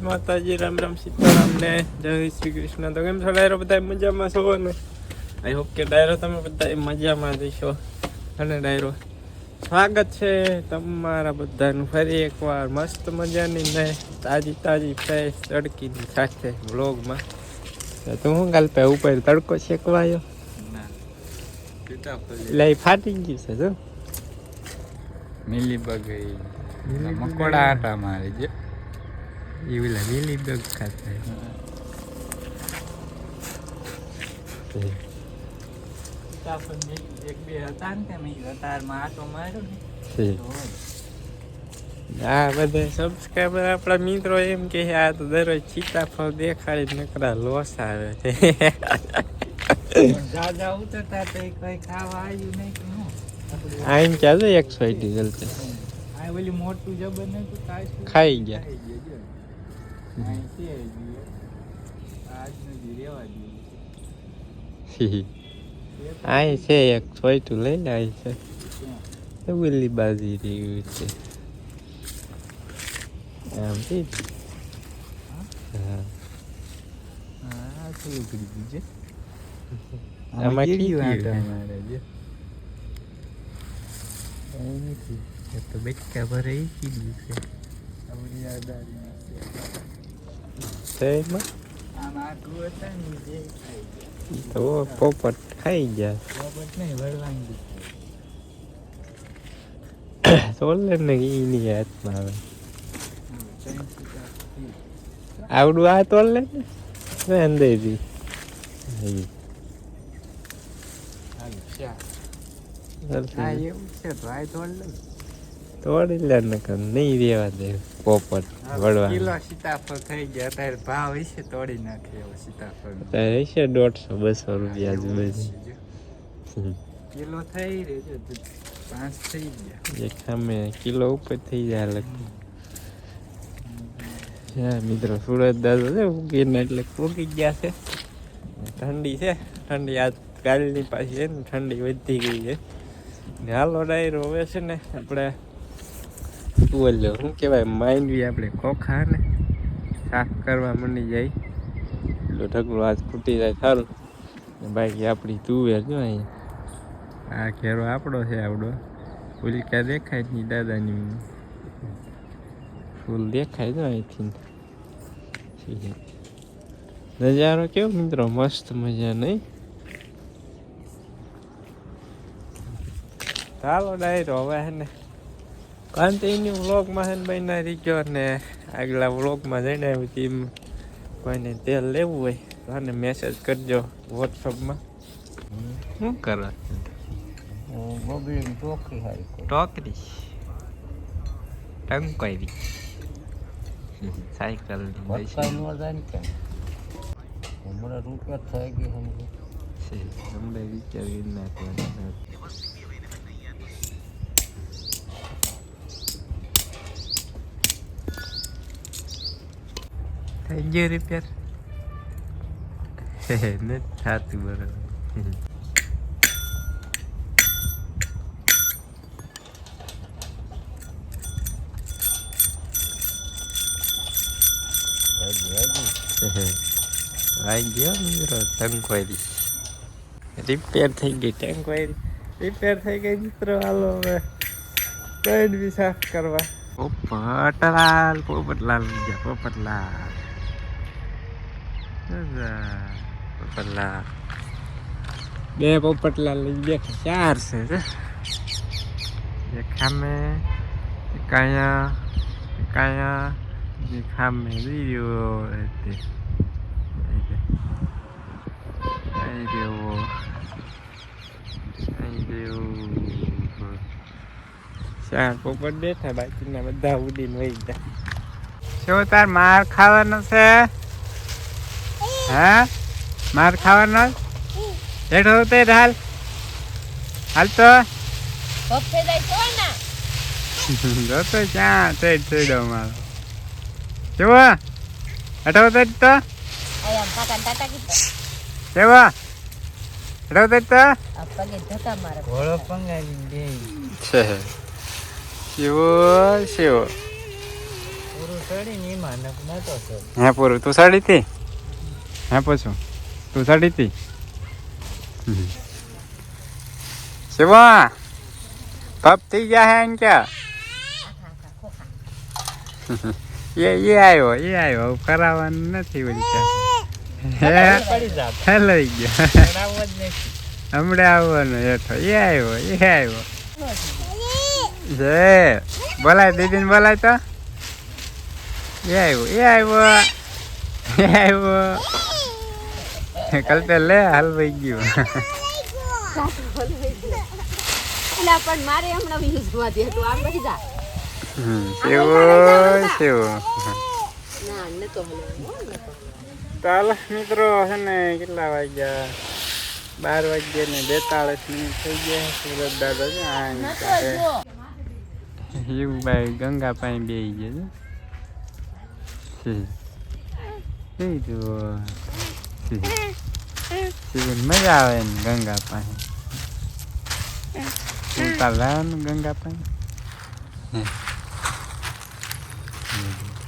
માતાજી, રામ રામ સીતારામ ને જય શ્રી કૃષ્ણ. તો કેમ છો ડાયરો? બધા મજામાં છો ને? આઈ હોપ કે ડાયરો તમે બધા મજામાં જશો. અને ડાયરો સ્વાગત છે તમારા બધાનું ફરી એકવાર મસ્ત મજાની ને તાજી ફ્રેશ તડકીની સાથે વ્લોગમાં. તો હું કાલ પે ઉપર તડકો શેકવાયો એટલે ફાટી ગયું છે જો મિલી બગ મકોડા આટા મારે છે એવું મિલી બગ ખાતા એક બે હતા ને તેમ અતારમાં આટો માર્યો ને હા. બધા સબસ્ક્રાઈબર આપણા મિત્રો એમ કે આ તો દરરોજ સીતાફળ દેખાડી નકરા લોસ આવે છે. દાદા ઉતરતા તો કઈ ખાવા આવ્યું નહીં કે હું આમ ક્યાં છે 180 જલતે આ ઓલી મોટું જબર નતું ખાઈ ગયા. અહીં છે એક છોયટું લઈ લે. અહીં છે ઓલી બાજી રહ્યું છે આમ છે. હા થોડું કરી દીજે આમાં ગયું કીધું આટા મારે છે તો બેટકા ભરે એ કીધું છે આપણી યાદારી છે એમાં આમ આટલું હતા ને જે ખાઈ ગયા તો પોપટ ખાઈ ગયા. રોબોટ નહીં વળવાની સોલર ને એની હાથમાં આવે આવડું આ તોડ લે ને અંદરથી તોડી લે ને નહીં રેવા દે પોપટ વળવા. કિલો સીતાફળ થઈ ગયા અત્યારે ભાવ હશે તોડી નાખે એવો સીતાફળ અત્યારે હશે 150-200 રૂપિયા આજુબાજુ. કિલો થઈ રહ્યો છે 5 થઈ ગયા એક સામે કિલો ઉપર થઈ જાય લગભગ. મિત્રો સુરત દાદો છે ઉગીને એટલે ઉગી ગયા છે. ઠંડી છે, ઠંડી આજ કાલની પાછી છે ને ઠંડી વધી ગઈ છે ને. હાલો ડાયરો હવે છે ને આપણે બોલ્યો શું કહેવાય માંડવી આપણે ખોખા ને સાફ કરવા માંડી જાય એટલો ઢગલો આજ ફૂટી જાય સારું. બાકી આપણી તુવેર જો અહીંયા આ ઘેરો આપણો છે. આવડો ફૂલકા દેખાય નહીં દાદાની ફૂલ દેખાય જો અહીંથી. નજારો કેવો મિત્રો મસ્ત મજા નહીં? ચાલો ડાયરો હવે હે ને કન્ટિન્યુ વ્લોગમાં હે ને બન્યા રીજો ને આગલા વ્લોગમાં જઈને આવી તેમ કોઈને તેલ લેવું હોય તો આને મેસેજ કરજો વોટ્સઅપમાં. શું કરો ટોકરી ટંકોરી સાયકલ હમણાં રૂપિયા થઈ ગઈ હમણાં વિચારી નાખવાના. થઈ ગયો રિપેર નથી થતું બરાબર. આવી ગયો મિત્રો ટંકવાયરી રિપેર થઈ ગઈ. ટંકવાયરી રિપેર થઈ ગઈ મિત્રો. હાલો હવે કઈ બી સાફ કરવા. પોપટલાલ ગયા પોપટલાલ બે પોપટલાલ લઈ ગયા. 4 છે એક ખામે એક અહીંયા ખામે રહ્યો ચાર પોપટ બેઠા બાકીના બધા ઉડીને વહી ગયા. શું તાર માર ખાવાનો છે? હા માર ખાવાનો હેઠો ઉતર હાલ તો જોતો ક્યાં ચડ્યો મારો કેવો હેઠો ઉતર તો કેવો હેઠો ઉતર તો ઘોડો પંગાવી દે છે. કેવો સડી ને એમાં નતો સર હે પૂરું તું સડી હતી હે પૂછું તું સડી હતી શિવા પપ થઈ ગયા હે ને ક્યાં એ આવ્યો કરાવવાનું નથી ઓલી પડી જા હે લઈ ગયો કરાવવા જ નથી હમણાં આવવાનો હેઠો એ આવ્યો જે બોલાય દીદીને બોલાય તો એ આવ્યો કલ્પે લે હલવાઈ ગયું પણ મારે હમણાં યુઝ માંથી હતું આમ બધી જા સેવો ના નતો ચાલો મિત્રો છે ને કેટલા વાગ્યા 12 વાગ્યા ને 42 મિનિટ થઈ ગયા સુરત દાદા એવું ભાઈ ગંગા પાસે બેસી ગયા છે મજા આવે ને ગંગા પાસે ઉતાર લાવવાનું ગંગા પાસે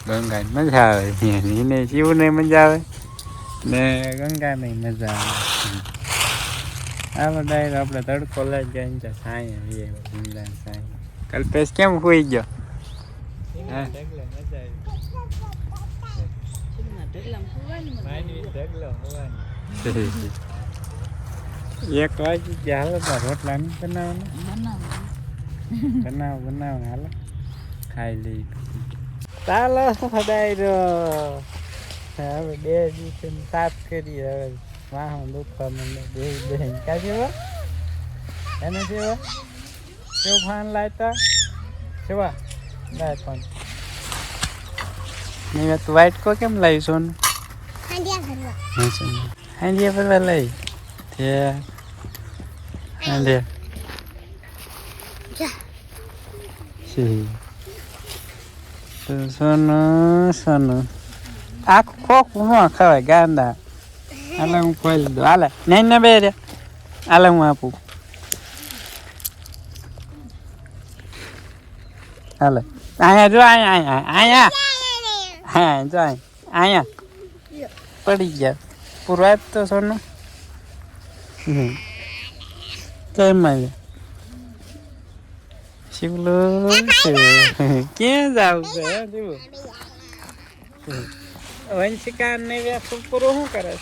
ગંગા મજા આવે એને શિવને મજા આવે ને ગંગાને મજા આવે હાલો ડાયરો આપણે તડકો લઈ ગયા ત્યાં સાંઈ સાંઈ કલ્પેશ કેમ હોઈ ગયો એક વાગી ગયા હાલો તો રોટલા નહીં બનાવવાના હાલો ખાઈ લઈ ચાલો ડાયરો હવે 2 દિવસે સાફ કરી હવે વાહન દુખવા મને બે કાઢી એને જેવા કેવું ફાન લાવતા કેવા લાય ફોન નહીં તું વાઈટ કો કેમ લાવી સોનું હાંડિયા ભરવા લઈ તે હાંડિયા સોનું આખું ખોખું ન ખવાય ગાંડા હાલે હું ખોલી દઉં હાલે નહીં ને બે રે હાલે હું આપું હાલે અહીંયા જો અહીંયા હા જો અહીંયા પડી ગયા પૂરું આપ તો સોનું કેમાં શિવલો ક્યાં જાવ છે વંશિકા ને વ્યાસ પૂરું શું કરે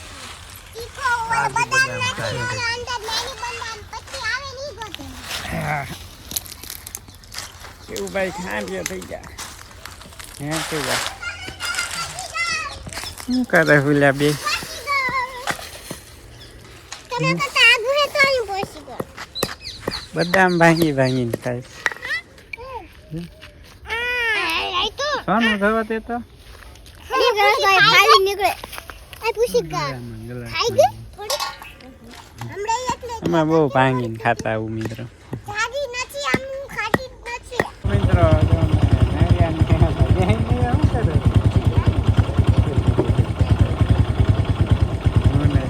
કેવું ભાઈ ખાંડ્યો થઈ ગયા હે કેવા શું કરે ફૂલ્યા બે બધા ભાંગીને ખાય સોનું થવા તે તો અમે બહુ ભાંગીને ખાતા આવું મિત્રો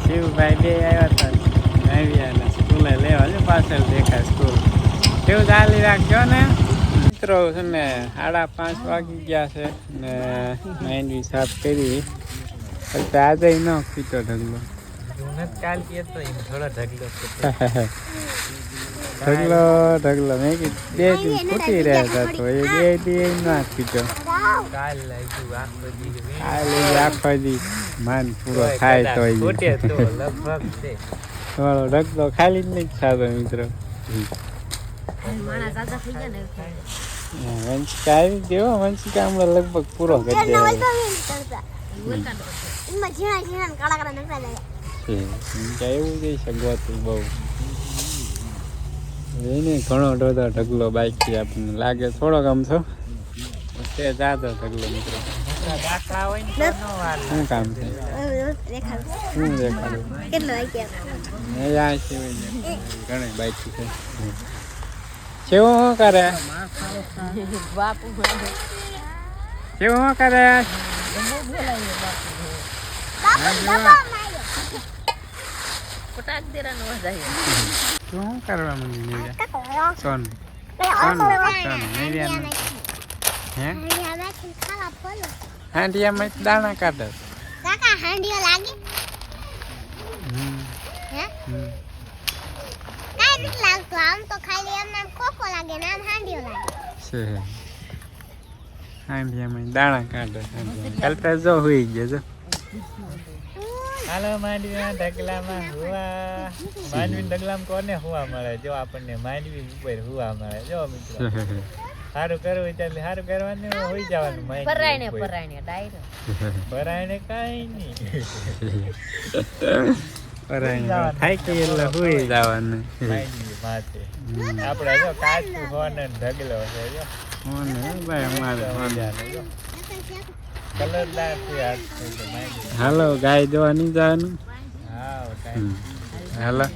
શિવભાઈ બે આવ્યા હતા નવિયાના સ્કૂલે લેવા છે પાછળ દેખાય સ્કૂલ કેવું ચાલી રાખજો ને મિત્રો છે ને 5:30 વાગી ગયા છે ને માંડવી સાફ કરી આજે ન પીતો ઢગલો કાલ કેતો થોડો ઢગલો ઢગલો મેં કીધું 2 દિન ફૂટી રહ્યા હતા તો એ 2 દિન ના પીતો કાલ લાગ્યું આખો દી માન પૂરો થાય તો લગભગ છે થોડો ઢગલો ખાલી જ નહીં ખાતો મિત્રો વંશિકા આવી ગયો વંશિકા હમણાં લગભગ પૂરો કરી દે એવું જઈ સગવાતું બહુ એને ઘણો બધો ઢગલો બાકી આપણને લાગે થોડોક આમ છો તે જાતો ઢગલો મિત્રો શું કામ છે શું દેખાડું ઘણી બાકી છે કેવું શું કરે કેવું શું કરે શું કરવા માંડી સોન હે હાંડિયામાંથી ખાવા બોલો હાંડિયામાં દાણા કાઢે કાકા હાંડિયો લાગે હમ હે હમ કાઈ નથી લાગતો આમ તો ખાલી એમ નામ કોકો લાગે ને આમ હાંડિયો લાગે છે હાંડિયામાં દાણા કાઢે કાલતા જો હોઈ ગયા જો હાલો માંડવીના ઢગલામાં હુવા માંડવી ઢગલામાં કોને હુવા મળે જો આપણને માંડવી ઉપર હુવા મળે જો મિત્રો સારું કરવું એટલે સારું કરવાનું હોઈ જવાનું પરાયણે ડાયરો પરાયણે કાંઈ નહીં થાય કે એટલે હોઈ જવાનું માંડવી માથે આપણે જો કાચું હોને ઢગલો છે જો કોને ભાઈ અમારે જો કલરદાર છે આ માંડવી હાલો ગાય જોવા નહીં જવાનું હા કાંઈ હાલો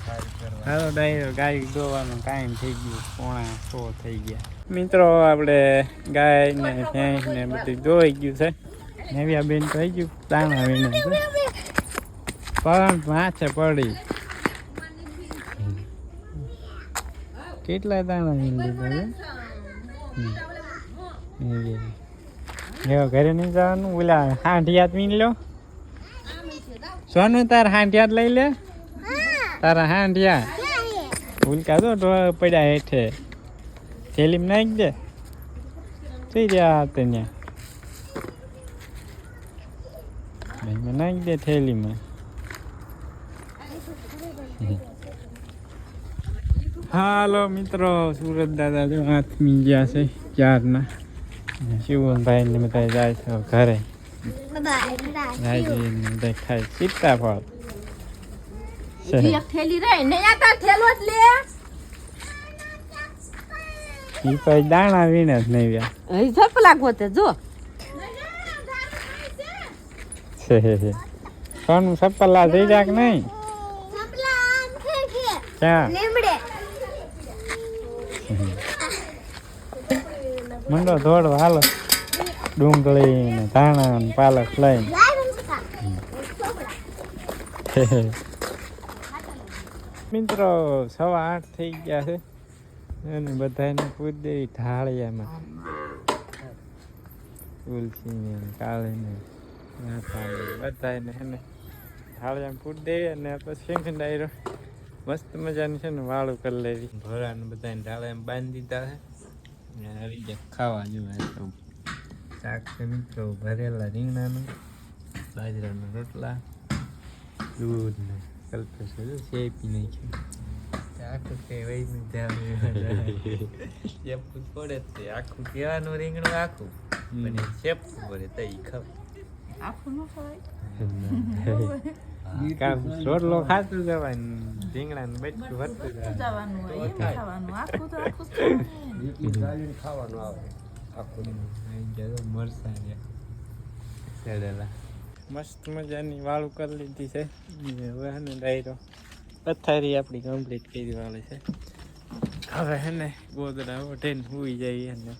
સારું કરવાનું હાલો ડાયરો ગાય દોવાનું ટાઈમ થઈ ગયું 9:30 થઈ ગયા મિત્રો આપણે ગાય ને ભેંસ ને બધું દોઈ ગયું છે નવ્યા બેન તો થઈ ગયું દાણા વીણે છે પણ માથે પડી કેટલા દાણા વીણી લીધા છે ઘરે નહીં જવાનું ઓલા હાંડિયાત વીણ લો સોનું તાર હાંડિયાત લઈ લે તારા હાંડિયા ઉલકા તો પડ્યા હેઠે થેલીમાં નાખી દે થઈ ગયા ત્યાં નાખી દે થેલીમાં હાલો મિત્રો સુરત દાદા જો હાથમી ગયા છે ક્યારના શિવનભાઈ ને બધા જાય છે ઘરે રાજીને બધા ખાય સીતાફળ એક થેલી રહે ને આ તાર થેલો જ લે ઈ પછી દાણા વીણે જ નહીં વ્યા હઈ થપલા ગોતે જો સોનું સપલા થઈ જાય કે નહીં સપલા આમ છે ક્યાં લીમડે મંડો દોડવા હાલો ડુંગળી ને ધાણા ને પાલક લઈને મિત્રો 8:15 થઈ ગયા છે અને બધાને પૂછ દેવી ઢાળિયામાં તુલસી ને કાળી ને બધાને હે ને ઢાળિયામાં પૂછ દેવી અને પછી ડાયરો મસ્ત મજાની છે ને વાળું કરી લેવી ભોરાને બધાને ઢાળિયામાં બાંધી દીધા છે આવી ગયા ખાવા જેવા તો શાક છે મિત્રો ભરેલા રીંગણાનું બાજરાના રોટલા દૂધ ને કલ્પે છે શેપી નાખ્યું આખું કે વહી મજા શેપવું પડે તે આખું કેવાનું રીંગણું આખું અને શેપવું પડે તો એ ખાવ આખું ન ખવાય કામ રોટલો ખાતું જવાનું રીંગણા ને બચકું ભરતું જવાનું હોય એમ ખાવાનું આખું તો આખું ખાવાનું આવે આખું મરસા ચડેલા મસ્ત મજાની વાળું કરી લીધી છે હવે હે ને ડાયરો પથારી આપણી કમ્પ્લીટ કરી વાળી છે હવે હે ને ગોદડા ઓઢીને સુઈ જઈએ ને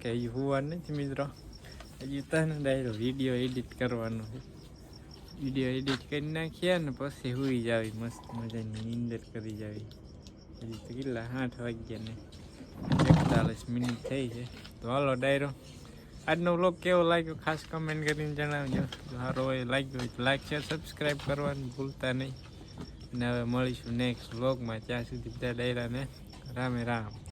કે હજી સુવાનું નથી મિત્રો હજી તને ડાયરો વિડીયો એડિટ કરવાનો છે વિડીયો એડિટ કરી નાખીએ ને પછી સુઈ જાવી મસ્ત મજાની નીંદર કરી જાવી હજી તો કેટલા 8 વાગ્યા ને 41 મિનિટ થઈ છે તો હાલો ડાયરો આજનો વ્લોગ કેવો લાગ્યો ખાસ કમેન્ટ કરીને જણાવજો જો સારો હોય લાગ્યો હોય તો લાઈક શેર સબસ્ક્રાઈબ કરવાનું ભૂલતા નહીં અને હવે મળીશું નેક્સ્ટ વ્લોગમાં ત્યાં સુધી બધા ડાયરાને રામે રામ.